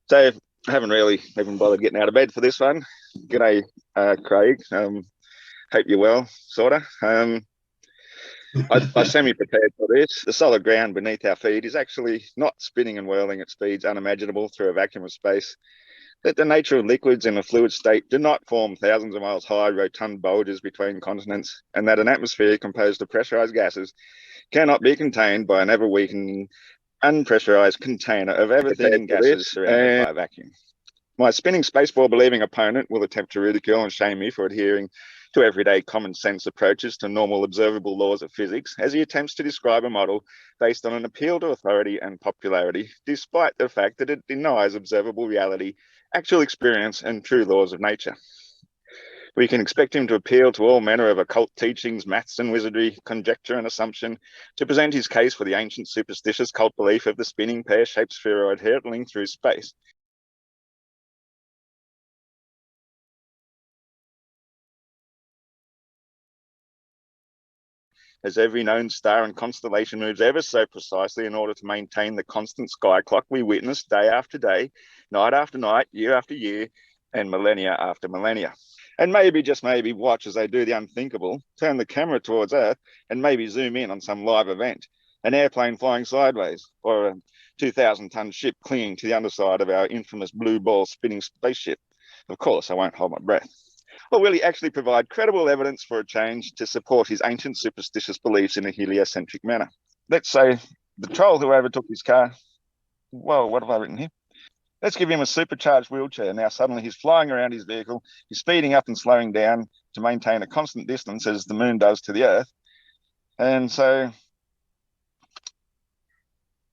So I haven't really even bothered getting out of bed for this one. G'day, Craig. Hope you're well, sort of. I semi-prepared for this. The solid ground beneath our feet is actually not spinning and whirling at speeds unimaginable through a vacuum of space. That the nature of liquids in a fluid state do not form thousands of miles high rotund bulges between continents, and that an atmosphere composed of pressurized gases cannot be contained by an ever-weakening, unpressurized container of ever-thinning gases surrounded by a vacuum. My spinning spaceball-believing opponent will attempt to ridicule and shame me for adhering to everyday common sense approaches to normal observable laws of physics as he attempts to describe a model based on an appeal to authority and popularity, despite the fact that it denies observable reality, actual experience, and true laws of nature. We can expect him to appeal to all manner of occult teachings, maths and wizardry, conjecture and assumption, to present his case for the ancient superstitious cult belief of the spinning pear-shaped spheroid hurtling through space. As every known star and constellation moves ever so precisely in order to maintain the constant sky clock we witness day after day, night after night, year after year, and millennia after millennia. And maybe, just maybe, watch as they do the unthinkable, turn the camera towards Earth, and maybe zoom in on some live event, an airplane flying sideways, or a 2,000-ton ship clinging to the underside of our infamous blue ball spinning spaceship. Of course, I won't hold my breath. Or will he actually provide credible evidence for a change to support his ancient superstitious beliefs in a heliocentric manner? Let's say the troll who overtook his car, well, what have I written here? Let's give him a supercharged wheelchair. Now suddenly he's flying around his vehicle, he's speeding up and slowing down to maintain a constant distance as the moon does to the Earth. And so,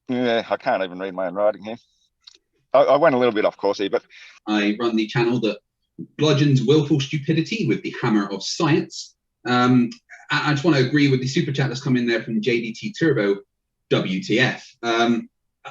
yeah, I can't even read my own writing here. I went a little bit off course here, but I run the channel that bludgeons willful stupidity with the hammer of science. I just want to agree with the super chat that's come in there from JDT Turbo, WTF.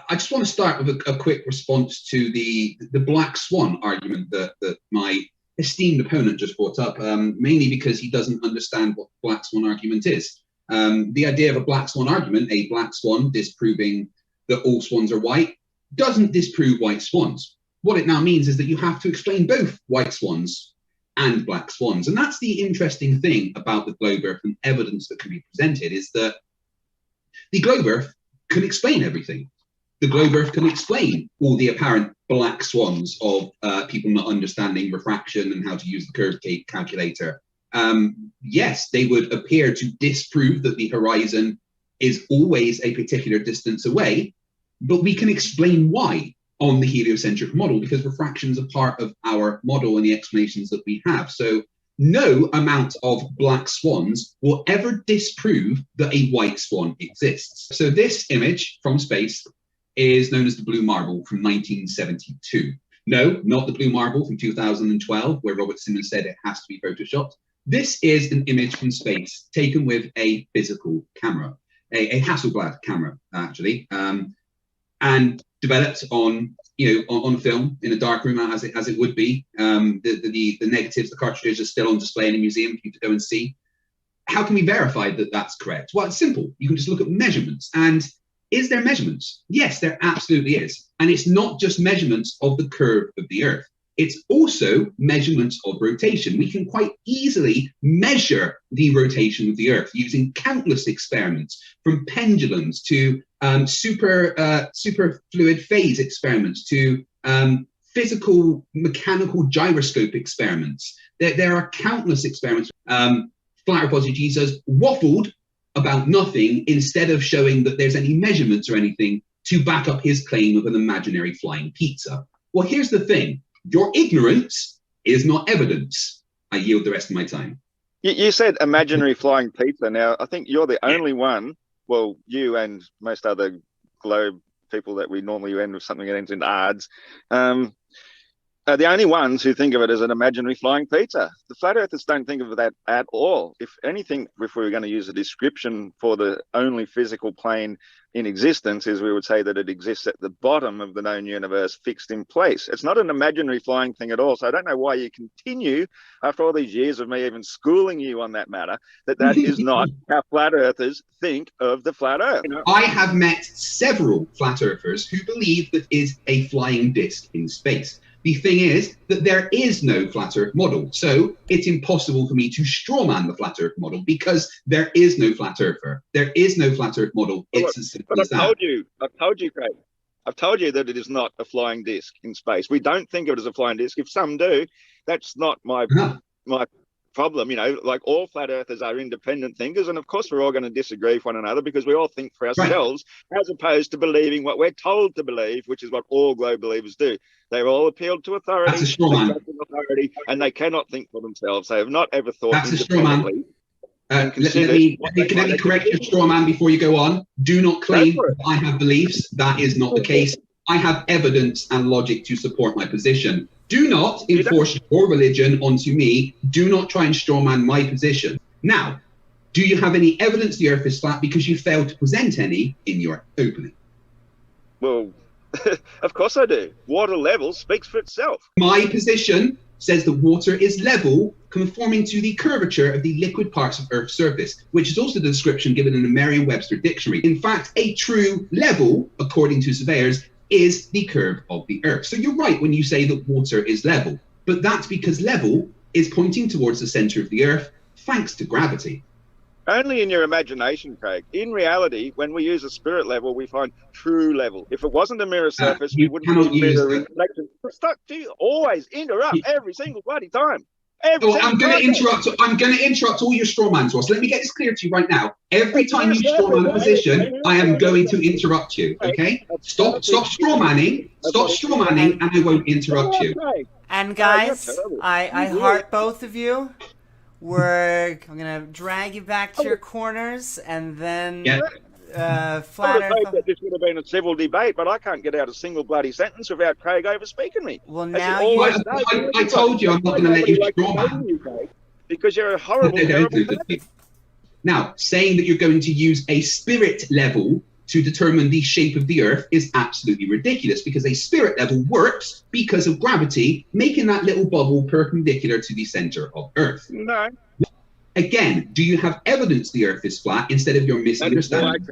I just want to start with a quick response to the black swan argument that my esteemed opponent just brought up, mainly because he doesn't understand what the black swan argument is. The idea of a black swan argument, a black swan disproving that all swans are white, doesn't disprove white swans. What it now means is that you have to explain both white swans and black swans. And that's the interesting thing about the globe Earth and evidence that can be presented, is that the globe Earth can explain everything. The globe Earth can explain all the apparent black swans of people not understanding refraction and how to use the curve calculator. Yes, they would appear to disprove that the horizon is always a particular distance away, but we can explain why on the heliocentric model, because refraction is a part of our model and the explanations that we have. So no amount of black swans will ever disprove that a white swan exists. So this image from space is known as the blue marble from 1972. No, not the blue marble from 2012, where Robert Simmons said it has to be photoshopped. This is an image from space taken with a physical camera, a Hasselblad camera, actually, and developed on film in a dark room, as it would be. The negatives, the cartridges are still on display in a museum for you to go and see. How can we verify that that's correct? Well, it's simple. You can just look at measurements. And is there measurements? Yes, there absolutely is. And it's not just measurements of the curve of the Earth. It's also measurements of rotation. We can quite easily measure the rotation of the Earth using countless experiments, from pendulums to super fluid phase experiments to physical mechanical gyroscope experiments. There are countless experiments. Flat Earth Aussie Jesus waffled about nothing instead of showing that there's any measurements or anything to back up his claim of an imaginary flying pizza. Well, here's the thing. Your ignorance is not evidence. I yield the rest of my time. You said imaginary flying pizza. Now, I think you're the only one, well, you and most other globe people that we normally end with something that ends in ARDS, are the only ones who think of it as an imaginary flying pizza. The flat earthers don't think of that at all. If anything, if we were going to use a description for the only physical plane in existence, is we would say that it exists at the bottom of the known universe, fixed in place. It's not an imaginary flying thing at all. So I don't know why you continue, after all these years of me even schooling you on that matter, that is not how flat earthers think of the flat earth. You know? I have met several flat earthers who believe that is a flying disc in space. The thing is that there is no flat earth model. So it's impossible for me to strawman the flat earth model because there is no flat earther. There is no flat earth model. It's as simple as that. I've told you, Craig. I've told you that it is not a flying disc in space. We don't think of it as a flying disc. If some do, that's not my problem. You know, like all flat earthers are independent thinkers, and of course we're all going to disagree with one another because we all think for ourselves, as opposed to believing what we're told to believe, which is what all globe believers do. They're all appealed to authority, that's a straw man. And they cannot think for themselves. They have not ever thought that's independently. Let me correct your straw man before you go on. Do not claim that I have beliefs. That is not the case. I have evidence and logic to support my position. Do not enforce your religion onto me. Do not try and strawman my position. Now, do you have any evidence the earth is flat because you failed to present any in your opening? Well, of course I do. Water level speaks for itself. My position says that water is level, conforming to the curvature of the liquid parts of Earth's surface, which is also the description given in the Merriam-Webster dictionary. In fact, a true level, according to surveyors, is the curve of the Earth. So you're right when you say that water is level, but that's because level is pointing towards the center of the Earth, thanks to gravity. Only in your imagination, Craig. In reality, when we use a spirit level, we find true level. If it wasn't a mirror surface, we wouldn't use mirror reflection. Stop! You always interrupt every single bloody time. I'm going to interrupt all your strawmans, Ross. Let me get this clear to you right now. Every time you strawman a position, I am going to interrupt you. Okay? Stop strawmanning. Stop strawmanning, and I won't interrupt you. And guys, I heart both of you. I'm gonna drag you back to your corners, and then Flat Earth. That this would have been a civil debate, but I can't get out a single bloody sentence without Craig over-speaking me. Well, now I told you I'm not going to let you strawman. Because you're a horrible, terrible person. Now, saying that you're going to use a spirit level to determine the shape of the Earth is absolutely ridiculous, because a spirit level works because of gravity, making that little bubble perpendicular to the center of Earth. No. Again, do you have evidence the Earth is flat instead of your misunderstanding?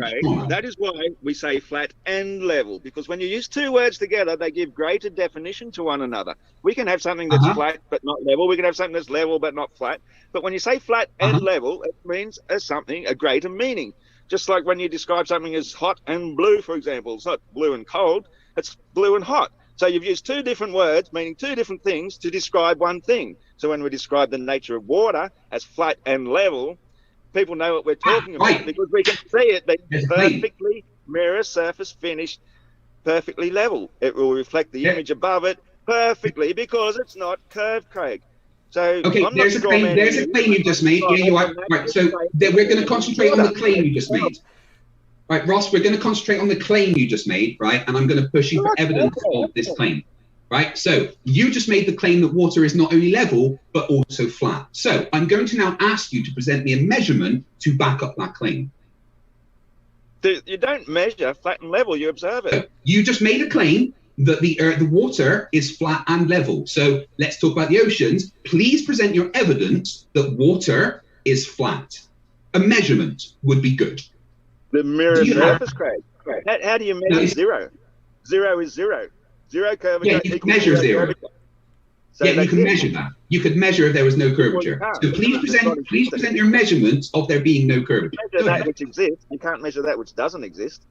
That is why we say flat and level, because when you use two words together, they give greater definition to one another. We can have something that's flat but not level. We can have something that's level but not flat. But when you say flat and level, it means a greater meaning. Just like when you describe something as hot and blue, for example. It's not blue and cold, it's blue and hot. So you've used two different words meaning two different things to describe one thing. So when we describe the nature of water as flat and level, people know what we're talking about, because we can see it being perfectly mirror surface finished, perfectly level. It will reflect the image above it perfectly because it's not curved, Craig. So okay, there's a claim you just made. Yeah, you are right. So we're going to concentrate on the claim you just made. Right, Ross, we're going to concentrate on the claim you just made, right? And I'm going to push you for evidence of this claim, right? So you just made the claim that water is not only level, but also flat. So I'm going to now ask you to present me a measurement to back up that claim. You don't measure flat and level, you observe it. So you just made a claim that the water is flat and level. So let's talk about the oceans. Please present your evidence that water is flat. A measurement would be good. The mirror surface, Craig. How do you measure zero? Zero is zero. Zero curvature. Yeah, you can measure zero. So yeah, you can measure that. You could measure if there was no curvature. So please present your measurements of there being no curvature. Measure that which exists. You can't measure that which doesn't exist.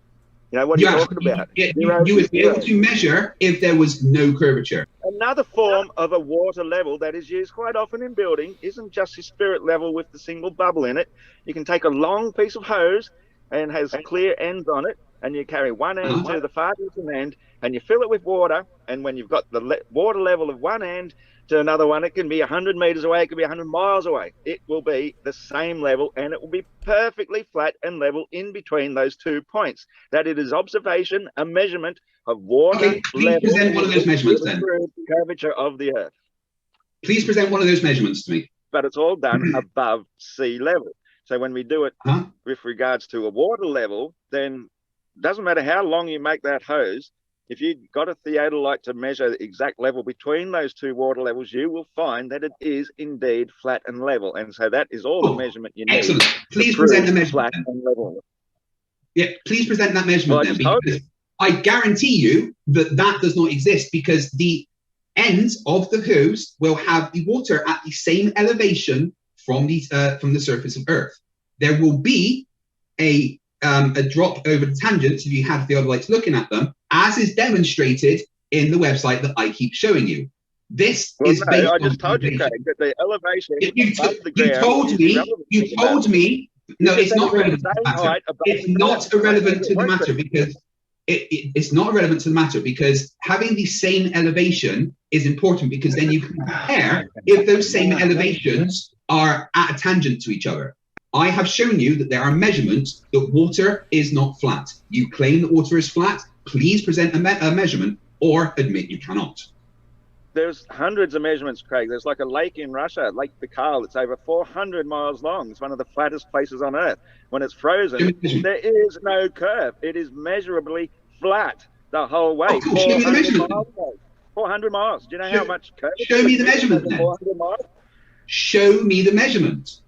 You know, what are you talking about? You would be able to measure if there was no curvature. Another form of a water level that is used quite often in building isn't just your spirit level with the single bubble in it. You can take a long piece of hose and has clear ends on it, and you carry one end to the far distant end, and you fill it with water. And when you've got the water level of one end to another one, it can be 100 meters away, it could be 100 miles away. It will be the same level, and it will be perfectly flat and level in between those 2 points. That it is observation, a measurement of water please present one of those measurements then. Curvature of the Earth. Please present one of those measurements to me. But it's all done above sea level. So when we do it with regards to a water level, then it doesn't matter how long you make that hose. If you've got a theodolite to measure the exact level between those two water levels, you will find that it is indeed flat and level. And so that is all the measurement you need. Excellent. Please present the measurement. Flat and level. Yeah, please present that measurement then, because I guarantee you that that does not exist, because the ends of the hose will have the water at the same elevation from the surface of Earth. There will be a drop over the tangents if you have theodolites looking at them, as is demonstrated in the website that I keep showing you. This is based on... I just told you, Craig, that the elevation you told me, no, it's not relevant to the matter. It's not irrelevant to the matter because it's not relevant to the matter because having the same elevation is important, because then you can compare if those same elevations are at a tangent to each other. I have shown you that there are measurements that water is not flat. You claim that water is flat. Please present a measurement or admit you cannot. There's hundreds of measurements, Craig. There's like a lake in Russia, Lake Baikal. It's over 400 miles long. It's one of the flattest places on Earth. When it's frozen, there is no curve. It is measurably flat the whole way. Show me the measurement. 400 miles. Do you know how much curve? Show me the measurement then. 400 miles? Show me the measurement.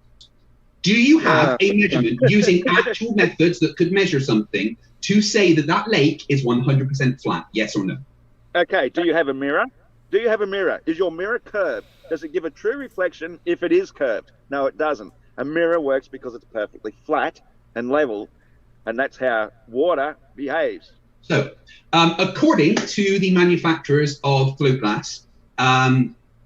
Do you have a measurement using actual methods that could measure something to say that that lake is 100% flat? Yes or no? Okay. Do you have a mirror? Do you have a mirror? Is your mirror curved? Does it give a true reflection if it is curved? No, it doesn't. A mirror works because it's perfectly flat and level, and that's how water behaves. So, according to the manufacturers of float glass,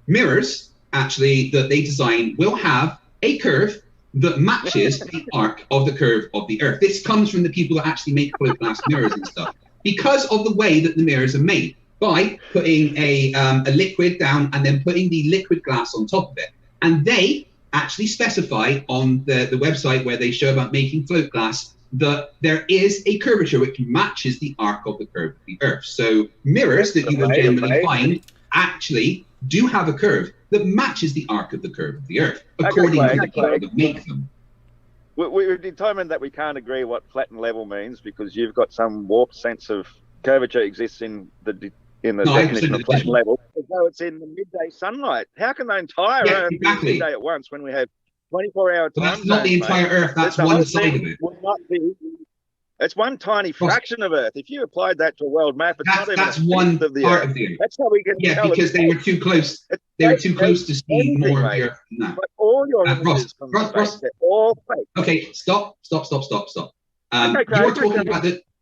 mirrors actually that they design will have a curve that matches the arc of the curve of the Earth. This comes from the people that actually make float glass mirrors and stuff, because of the way that the mirrors are made, by putting a liquid down and then putting the liquid glass on top of it. And they actually specify on the website where they show about making float glass that there is a curvature which matches the arc of the curve of the Earth. So mirrors that you will generally find actually do have a curve that matches the arc of the curve of the Earth, according to the people that make them. We've determined that we can't agree what flat and level means, because you've got some warped sense of curvature exists in the definition of flat and level, as though it's in the midday sunlight. How can the entire Earth be midday at once when we have 24-hour time? That's not the entire Earth, that's one side of it. It's one tiny fraction of Earth. If you applied that to a world map, it's not even that's one of the part Earth. of the Earth. That's how we can tell. Yeah, because they were too close. They were too close to see more of the Earth than that. But all your images from space, they're all fake. Okay, stop.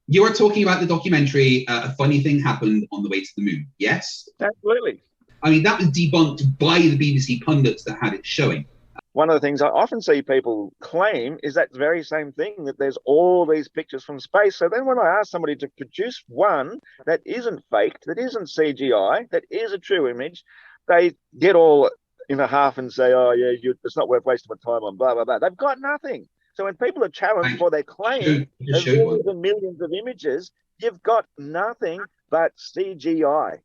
You were talking about the documentary, A Funny Thing Happened on the Way to the Moon. Yes? Absolutely. I mean, that was debunked by the BBC pundits that had it showing. One of the things I often see people claim is that very same thing, that there's all these pictures from space. So then when I ask somebody to produce one that isn't faked, that isn't CGI, that is a true image, they get all in a half and say, oh, yeah, it's not worth wasting my time on, blah, blah, blah. They've got nothing. So when people are challenged for their claim of millions and millions of images, you've got nothing but CGI.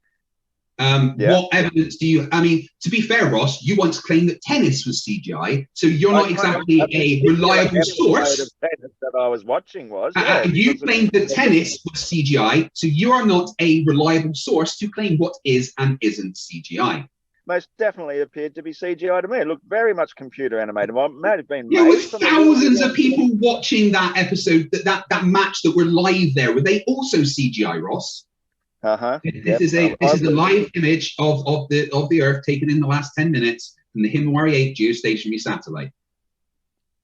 What evidence do you... I mean, to be fair, Ross, you once claimed that tennis was CGI, so you're not exactly a reliable source. Of tennis that I was watching was... you claimed that tennis was CGI, so you are not a reliable source to claim what is and isn't CGI. Most definitely appeared to be CGI to me. It looked very much computer animated. Well, it might have been... Yeah, with thousands of people watching that episode, that match that were live there, were they also CGI, Ross? This is a live image of the Earth taken in the last 10 minutes from the Himawari 8 geostationary satellite.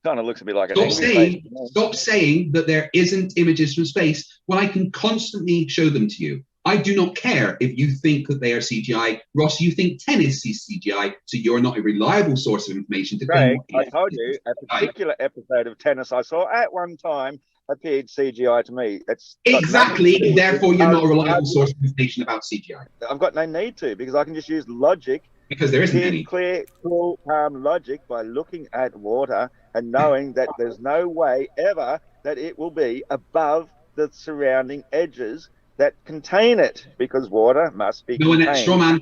Kind of looks a bit like Stop saying that there isn't images from space when I can constantly show them to you. I do not care if you think that they are CGI. Ross, you think tennis is CGI, so you're not a reliable source of information to Craig, claim. I told you, a particular episode of tennis I saw at one time appeared CGI to me. It's exactly. Therefore, you're not a reliable source of information about CGI. I've got no need to, because I can just use logic. Because there isn't any. Clear, cool, calm logic by looking at water and knowing that there's no way ever that it will be above the surrounding edges that contain it, because water must be contained. Straw man.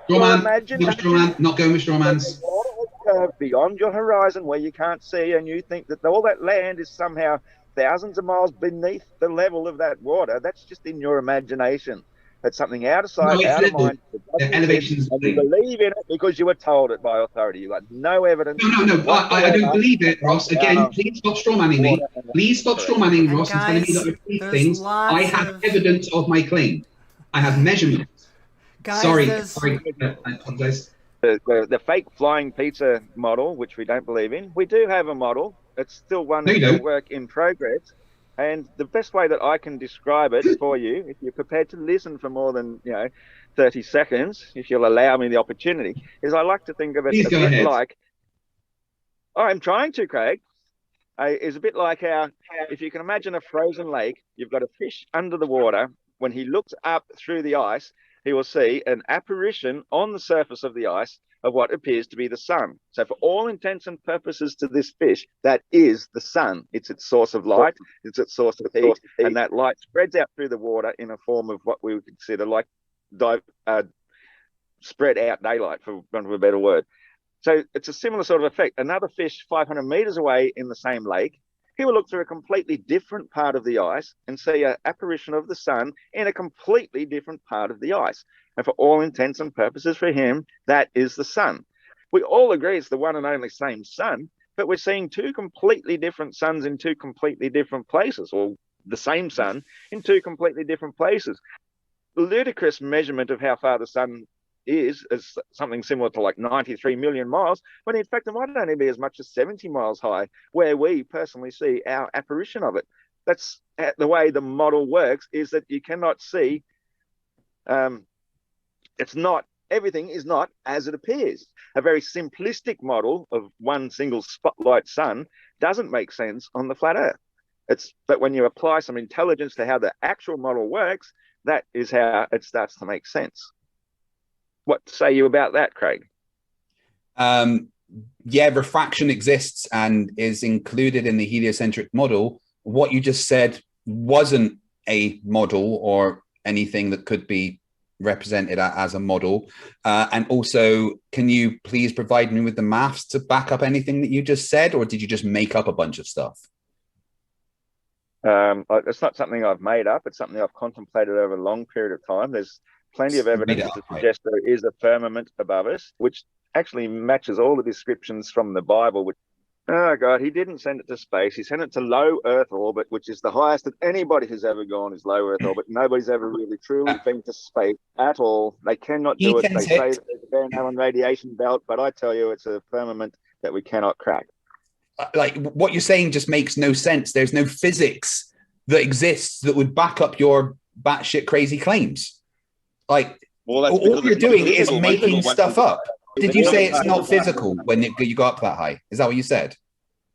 Not going with straw mans. Beyond your horizon where you can't see, and you think that all that land is somehow thousands of miles beneath the level of that water. That's just in your imagination. It's something out of sight, out of mind. Elevations. And you believe in it because you were told it by authority. You've got no evidence. No. I don't believe it, Ross. Again, please stop strawmanning me. Please stop strawmanning Ross and telling me that I believe things. I have evidence of my claim. I have measurements. Guys, sorry. I apologize. The fake flying pizza model, which we don't believe in, we do have a model. It's still one work in progress. And the best way that I can describe it for you, if you're prepared to listen for more than 30 seconds, if you'll allow me the opportunity, is I like to think of it a bit like, I'm trying to, Craig, is a bit like how, if you can imagine a frozen lake, you've got a fish under the water. When he looks up through the ice, he will see an apparition on the surface of the ice of what appears to be the sun. So for all intents and purposes to this fish, that is the sun. It's its source of light, it's its source of heat, and that light spreads out through the water in a form of what we would consider like spread out daylight, for want of a better word. So it's a similar sort of effect. Another fish 500 meters away in the same lake, he will look through a completely different part of the ice and see an apparition of the sun in a completely different part of the ice. And for all intents and purposes for him, that is the sun. We all agree it's the one and only same sun, but we're seeing two completely different suns in two completely different places, or the same sun in two completely different places. The ludicrous measurement of how far the sun is something similar to like 93 million miles, when in fact it might only be as much as 70 miles high, where we personally see our apparition of it. That's the way the model works, is that you cannot see, everything is not as it appears. A very simplistic model of one single spotlight sun doesn't make sense on the flat Earth. But when you apply some intelligence to how the actual model works, that is how it starts to make sense. What say you about that, Craig? Refraction exists and is included in the heliocentric model. What you just said wasn't a model or anything that could be represented as a model. And also, can you please provide me with the maths to back up anything that you just said, or did you just make up a bunch of stuff? It's not something I've made up. It's something I've contemplated over a long period of time. There's plenty of evidence to suggest there is a firmament above us, which actually matches all the descriptions from the Bible. Oh, God, he didn't send it to space. He sent it to low Earth orbit, which is the highest that anybody has ever gone, is low Earth orbit. Nobody's ever really truly been to space at all. They cannot do it. They say that there's a Van Allen radiation belt, but I tell you, it's a firmament that we cannot crack. Like, what you're saying just makes no sense. There's no physics that exists that would back up your batshit crazy claims. Like, all you're doing is making stuff up. Did you say it's not physical when you go up that high? Is that what you said?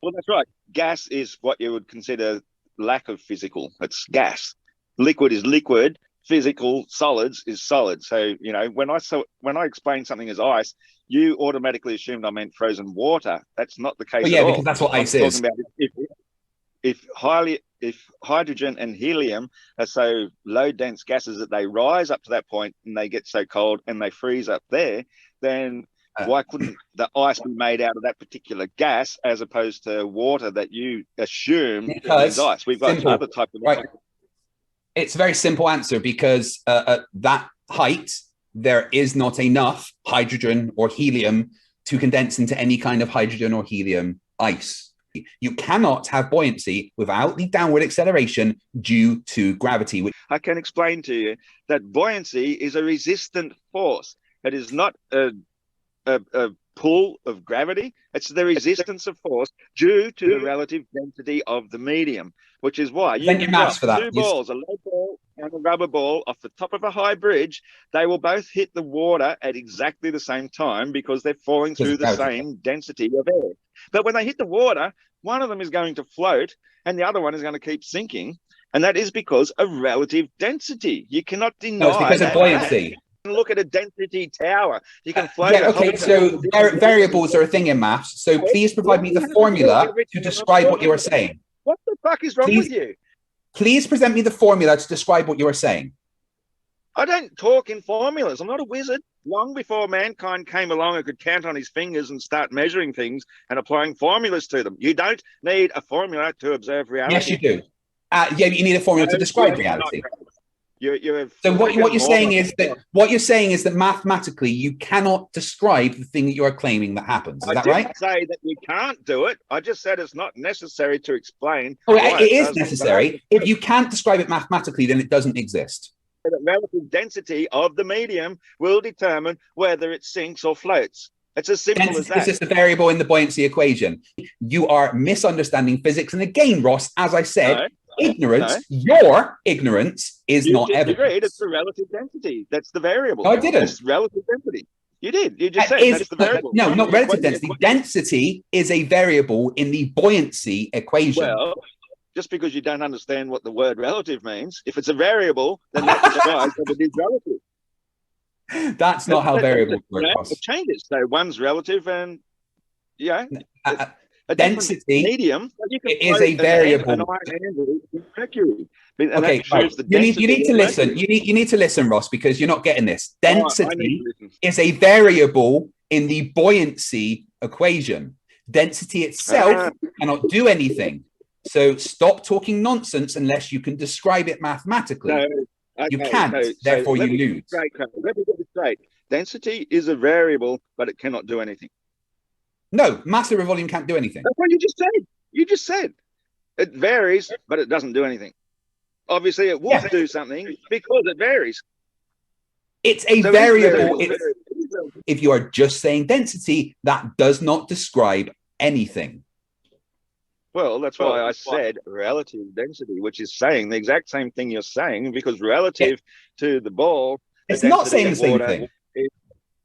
Well, that's right. Gas is what you would consider lack of physical. It's gas. Liquid is liquid. Physical, solids is solid. So, when I explain something as ice, you automatically assumed I meant frozen water. That's not the case at all. Because that's what ice is. If hydrogen and helium are so low dense gases that they rise up to that point and they get so cold and they freeze up there, then why couldn't the ice be made out of that particular gas as opposed to water that you assume is ice? We've got other types of ice. It's a very simple answer, because at that height, there is not enough hydrogen or helium to condense into any kind of hydrogen or helium ice. You cannot have buoyancy without the downward acceleration due to gravity. I can explain to you that buoyancy is a resistant force. It is not a pull of gravity. It's the resistance of force due to the relative density of the medium, which is why you can drop two balls, a low ball and a rubber ball off the top of a high bridge, they will both hit the water at exactly the same time because they're falling through the same density of air. But when they hit the water, one of them is going to float and the other one is going to keep sinking. And that is because of relative density. You cannot deny no, it's because of buoyancy. Look at a density tower. You can float. Yeah, okay, so variables are a thing in maths. So please provide me the formula to describe what you are saying. What the fuck is wrong with you? Please present me the formula to describe what you are saying. I don't talk in formulas. I'm not a wizard. Long before mankind came along and could count on his fingers and start measuring things and applying formulas to them. You don't need a formula to observe reality. Yes, you do. Yeah, but you need a formula to describe reality. So what you're saying is that mathematically you cannot describe the thing that you are claiming that happens. Is that right? I didn't say that you can't do it. I just said it's not necessary to explain. Oh, it is necessary. If you can't describe it mathematically, then it doesn't exist. The relative density of the medium will determine whether it sinks or floats. It's as simple as that. This is the variable in the buoyancy equation. You are misunderstanding physics. And again, Ross, as I said, your ignorance is not evidence. Agreed. It's the relative density. That's the variable. No, I didn't. It's relative density. You did. You just said that's the variable. No, not relative density. Density is a variable in the buoyancy equation. Well, just because you don't understand what the word relative means, if it's a variable, then that describes that it is relative. That's not how variables work. It changes. So one's relative and, a density medium is a variable. Mercury. Okay, you need to listen. You need to listen, Ross, because you're not getting this. Density is a variable in the buoyancy equation. Density itself cannot do anything. So stop talking nonsense unless you can describe it mathematically. You can't, therefore you lose. Let me get this straight. Density is a variable, but it cannot do anything. No, mass over volume can't do anything. That's what you just said. You just said it varies, but it doesn't do anything. Obviously, it will do something because it varies. It's a variable. If you are just saying density, that does not describe anything. Well, that's why I said relative density, which is saying the exact same thing you're saying, because relative to the ball, it's not saying the same thing.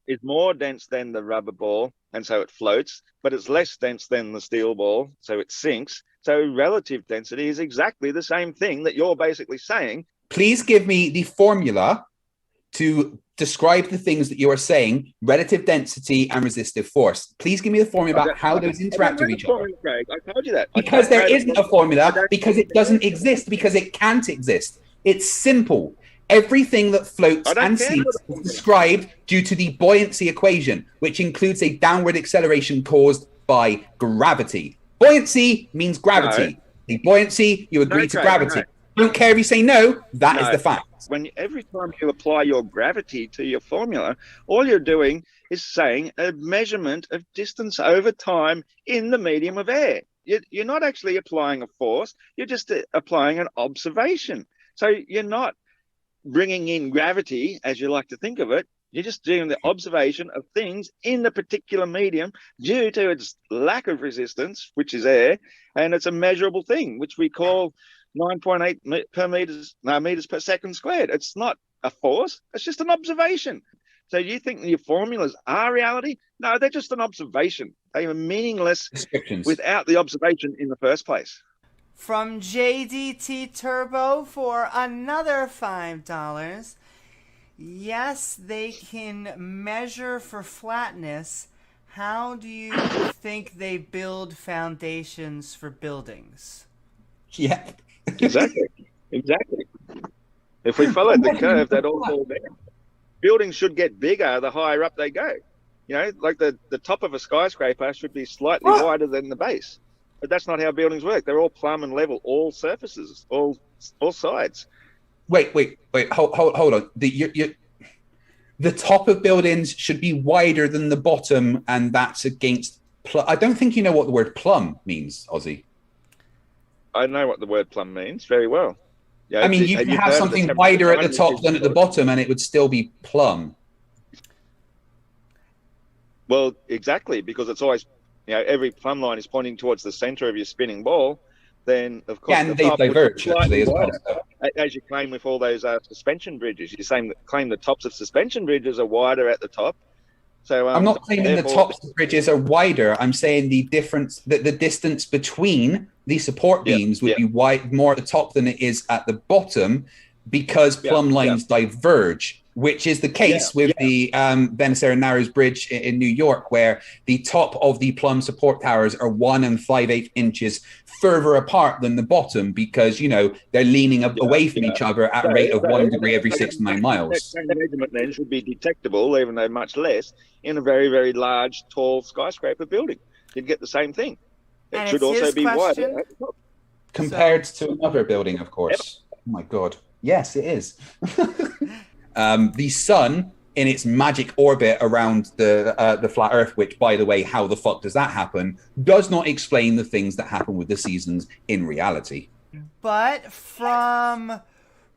Is more dense than the rubber ball, and so it floats, but it's less dense than the steel ball, so it sinks. So relative density is exactly the same thing that you're basically saying. Please give me the formula to describe the things that you are saying, relative density and resistive force. Please give me the formula about how those interact with each other. I told you that. Because there isn't a formula, because it doesn't exist, because it can't exist. It's simple. Everything that floats and sinks is described due to the buoyancy equation, which includes a downward acceleration caused by gravity. Buoyancy means gravity. The buoyancy, you agree to gravity. Don't care if you say no, that is the fact. Every time you apply your gravity to your formula, all you're doing is saying a measurement of distance over time in the medium of air. You're not actually applying a force, you're just applying an observation. So you're not bringing in gravity, as you like to think of it. You're just doing the observation of things in the particular medium due to its lack of resistance, which is air, and it's a measurable thing, which we call 9.8 meters per second squared. It's not a force, it's just an observation. So you think your formulas are reality? No, they're just an observation. They are meaningless without the observation in the first place. From JDT Turbo for another $5. Yes, they can measure for flatness. How do you think they build foundations for buildings? Yeah. Exactly. If we followed the curve, they'd all fall down. Buildings should get bigger the higher up they go. You know, like the top of a skyscraper should be slightly wider than the base. But that's not how buildings work. They're all plumb and level, all surfaces, all sides. Wait. Hold on. The top of buildings should be wider than the bottom, and that's against. I don't think you know what the word plumb means, Aussie. I know what the word plumb means very well. Yeah, I mean, you can have something wider at the top than at the bottom, and it would still be plumb. Well, exactly, because it's always, every plumb line is pointing towards the center of your spinning ball. Then, of course, and they diverge actually as well. as you claim with all those suspension bridges. You're claim the tops of suspension bridges are wider at the top. So I'm not claiming the tops of bridges are wider. I'm saying the difference, that the distance between the support beams would be wide more at the top than it is at the bottom, because plumb lines diverge, which is the case with the Venezuela Narrows Bridge in New York, where the top of the plumb support towers are 1 5/8 inches further apart than the bottom, because, you know, they're leaning away from each other at a rate of 1 degree every 6 to 9 miles. That measurement then should be detectable, even though much less, in a very, very large, tall skyscraper building. You'd get the same thing. It should also be wider at the top. Compared to another building, of course. Oh my God. Yes, it is. The sun, in its magic orbit around the flat Earth, which, by the way, how the fuck does that happen, does not explain the things that happen with the seasons in reality. But from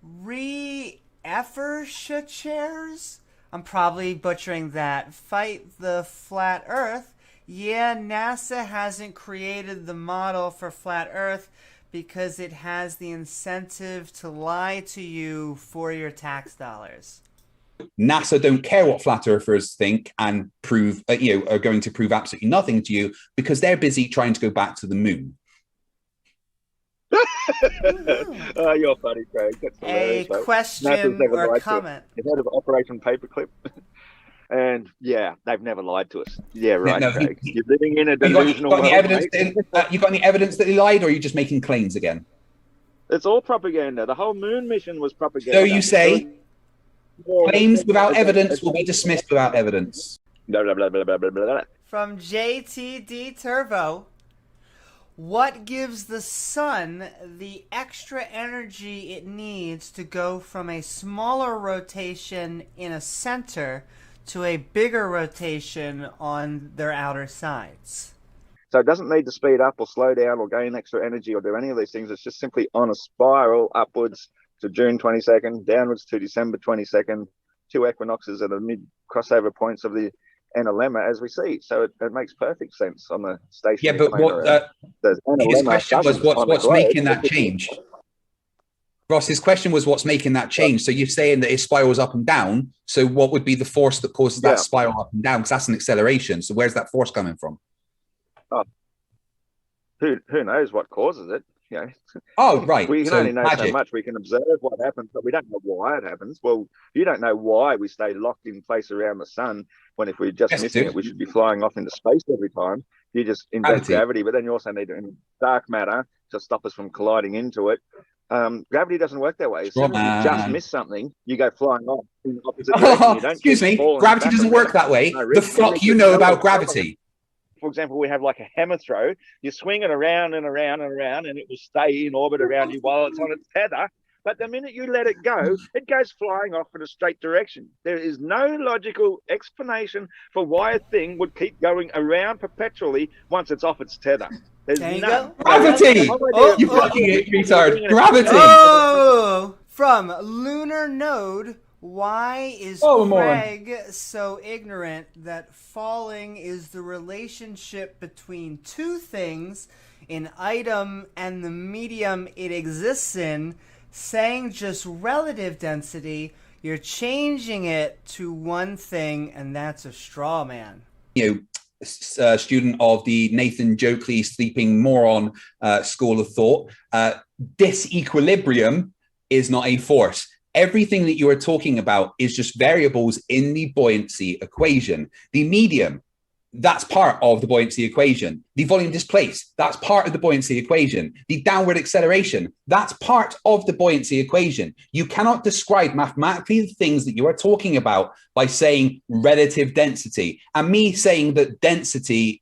Re-Effershires, I'm probably butchering that, Fight the Flat Earth, NASA hasn't created the model for Flat Earth because it has the incentive to lie to you for your tax dollars. NASA don't care what flat earthers think and prove, are going to prove absolutely nothing to you, because they're busy trying to go back to the moon. Oh, you're funny, Craig. That's hilarious, a question or comment. You've heard of Operation Paperclip? And yeah, they've never lied to us. Yeah, right, Craig. You're living in a delusional world. You got any evidence that he lied, or are you just making claims again? It's all propaganda. The whole moon mission was propaganda. So you say claims without evidence will be dismissed without evidence. Blah, blah, blah, blah, blah, blah, blah. From JTD Turbo, what gives the sun the extra energy it needs to go from a smaller rotation in a center to a bigger rotation on their outer sides? So it doesn't need to speed up or slow down or gain extra energy or do any of these things. It's just simply on a spiral upwards to June 22nd, downwards to December 22nd, 2 equinoxes at the mid crossover points of the NLMA as we see. So it makes perfect sense on the station. Yeah, but his question was what's making that change? Ross, his question was what's making that change. So you're saying that it spirals up and down. So what would be the force that causes that spiral up and down? Because that's an acceleration. So where's that force coming from? Oh, who knows what causes it? You know. Oh, right. We can only know so much. We can observe what happens, but we don't know why it happens. Well, you don't know why we stay locked in place around the sun, when if we're just missing it, we should be flying off into space every time. You just invent gravity, but then you also need dark matter to stop us from colliding into it. Gravity doesn't work that way. As soon as you just miss something, you go flying off in the opposite direction. You don't excuse me, gravity doesn't work that way. The fuck you know about gravity? For example, we have like a hammer throw. You swing it around and around and around, and it will stay in orbit around you while it's on its tether. But the minute you let it go, it goes flying off in a straight direction. There is no logical explanation for why a thing would keep going around perpetually once it's off its tether. There's none. Gravity! You fucking retard. Gravity! Oh! From Lunar Node, why is Craig so ignorant that falling is the relationship between two things, an item and the medium it exists in, saying just relative density, you're changing it to one thing, and that's a straw man. Student of the Nathan Jokley Sleeping Moron school of thought, disequilibrium is not a force. Everything that you are talking about is just variables in the buoyancy equation. The medium, that's part of the buoyancy equation. The volume displaced, that's part of the buoyancy equation. The downward acceleration, that's part of the buoyancy equation. You cannot describe mathematically the things that you are talking about by saying relative density. And me saying that density,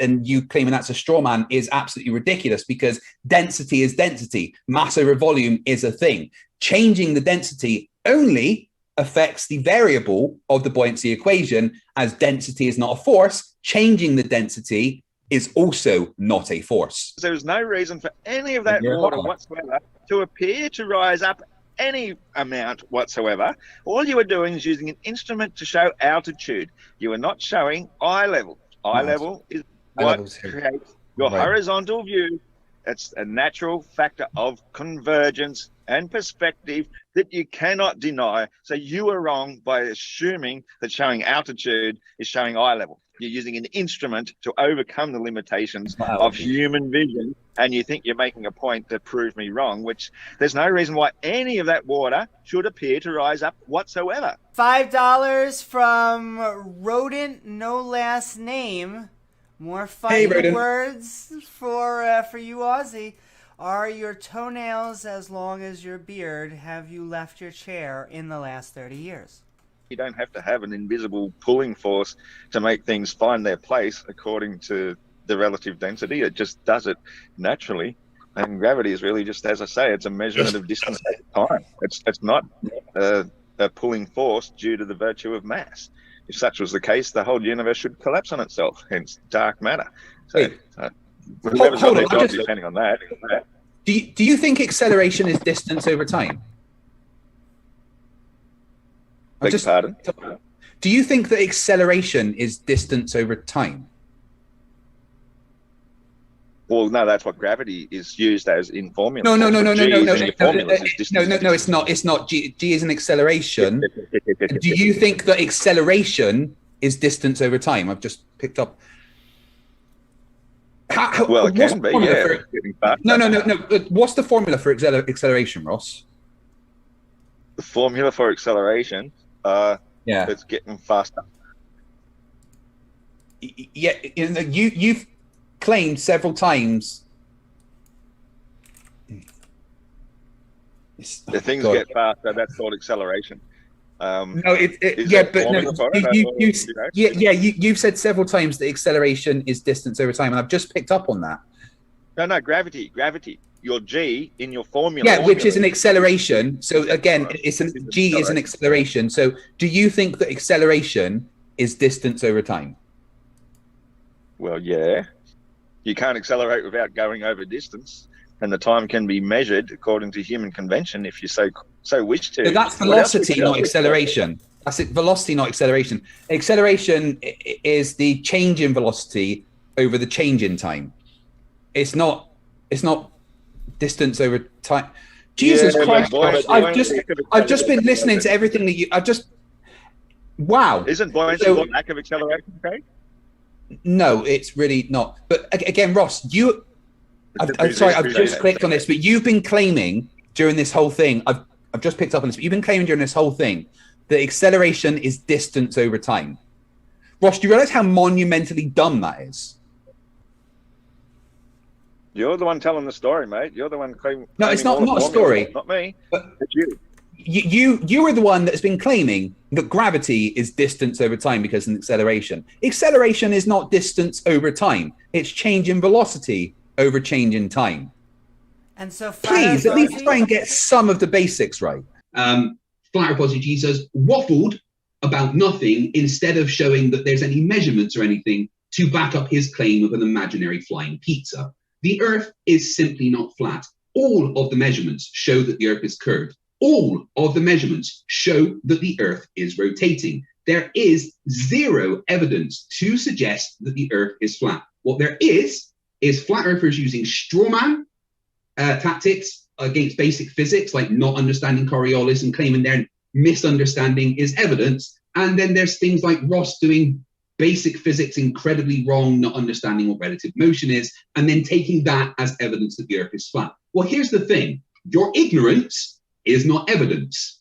and you claiming that's a straw man, is absolutely ridiculous, because density is density. Mass over volume is a thing. Changing the density only affects the variable of the buoyancy equation, as density is not a force. Changing the density is also not a force. There's no reason for any of that water whatsoever to appear to rise up any amount whatsoever. All you are doing is using an instrument to show altitude. You are not showing eye level. Eye level is what creates your horizontal view It's a natural factor of convergence and perspective that you cannot deny. So you are wrong by assuming that showing altitude is showing eye level. You're using an instrument to overcome the limitations of human vision, and you think you're making a point to prove me wrong, which there's no reason why any of that water should appear to rise up whatsoever. $5 from Rodent No Last Name. More fighting words for you, Aussie. Are your toenails as long as your beard? Have you left your chair in the last 30 years? You don't have to have an invisible pulling force to make things find their place according to the relative density. It just does it naturally. And gravity is really just, as I say, it's a measurement of distance at time. It's not a pulling force due to the virtue of mass. If such was the case, the whole universe should collapse on itself, hence dark matter. So, whoever's got their job depending on that. Do you think acceleration is distance over time? Beg pardon? Do you think that acceleration is distance over time? Well, no, that's what gravity is used as in formula. No, it's not. It's not. G is an acceleration. Do you think that acceleration is distance over time? I've just picked up. Well, it can be, yeah. No. What's the formula for acceleration, Ross? The formula for acceleration, it's getting faster. Yeah, you've claimed several times. The things get faster. That's called acceleration. You've said several times that acceleration is distance over time, and I've just picked up on that. No, gravity. Your G in your formula. Yeah, which is an acceleration. So again, G is an acceleration. So do you think that acceleration is distance over time? Well, yeah. You can't accelerate without going over distance, and the time can be measured according to human convention if you so wish to. So that's velocity, not acceleration. That's it, velocity, not acceleration. Acceleration is the change in velocity over the change in time. It's not distance over time. Jesus Christ! I've just been listening to everything that wow. Isn't buoyancy a lack of acceleration, Craig? No, it's really not. But again, Ross, I'm sorry, I've just clicked on this, but you've been claiming during this whole thing, I've just picked up on this, but you've been claiming during this whole thing that acceleration is distance over time. Ross, do you realize how monumentally dumb that is? You're the one telling the story, mate. You're the one claiming. No, it's not a story. Not me. But it's you. You are the one that's been claiming that gravity is distance over time because of acceleration. Acceleration is not distance over time. It's change in velocity over change in time. And so please, at least try and get some of the basics right. Flat Earth Aussie Jesus waffled about nothing instead of showing that there's any measurements or anything to back up his claim of an imaginary flying pizza. The Earth is simply not flat. All of the measurements show that the Earth is curved. All of the measurements show that the Earth is rotating. There is zero evidence to suggest that the Earth is flat. What there is flat earthers using straw man tactics against basic physics, like not understanding Coriolis and claiming their misunderstanding is evidence. And then there's things like Ross doing basic physics incredibly wrong, not understanding what relative motion is, and then taking that as evidence that the Earth is flat. Well, here's the thing. Your ignorance is not evidence.